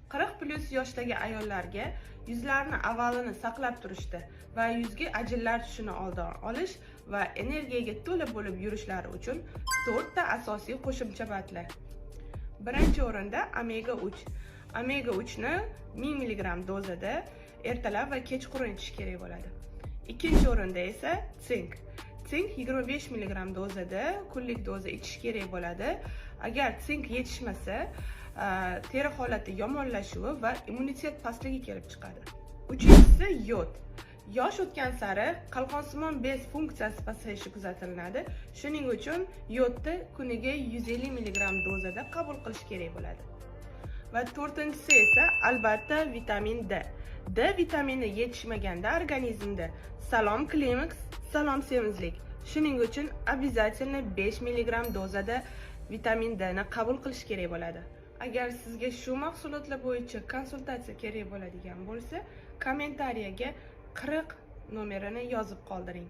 40+ yoshdagi ayollarga yuzlarini avvalini saqlab turishda va yuzga ajinlar tushishini oldini olish va energiyaga to'la bo'lib yurishlari uchun 4 ta asosiy qo'shimcha batlar. Birinchi o'rinda omega 3. Omega 3 ni 1000 mg dozada ertalab va kechqurun ichish kerak bo'ladi. Ikkinchi o'rinda esa sink. Sink 25 mg dozada kunlik doza ichish kerak bo'ladi. Agar sink yetishmasa, teri holati yomonlashuvi va immunitet pastligi kelib chiqadi. Uchinchisi yod. Yosh o'tgan sari qalqonsimon bez funksiyasi pasayishi kuzatiladi. Shuning uchun yodni kuniga 150 mg dozada qabul qilish kerak bo'ladi. Va to'rtinchisi esa albatta vitamin D. D vitamini yetishmaganda organizmda salom klimaks, salom semizlik. Shuning uchun обязательно 5 mg dozada vitamin D ni qabul qilish kerak bo'ladi. Agar sizga shu mahsulotlar bo'yicha konsultatsiya kerak bo'ladigan bo'lsa, kommentariyaga 40 nomerini yozib qoldiring.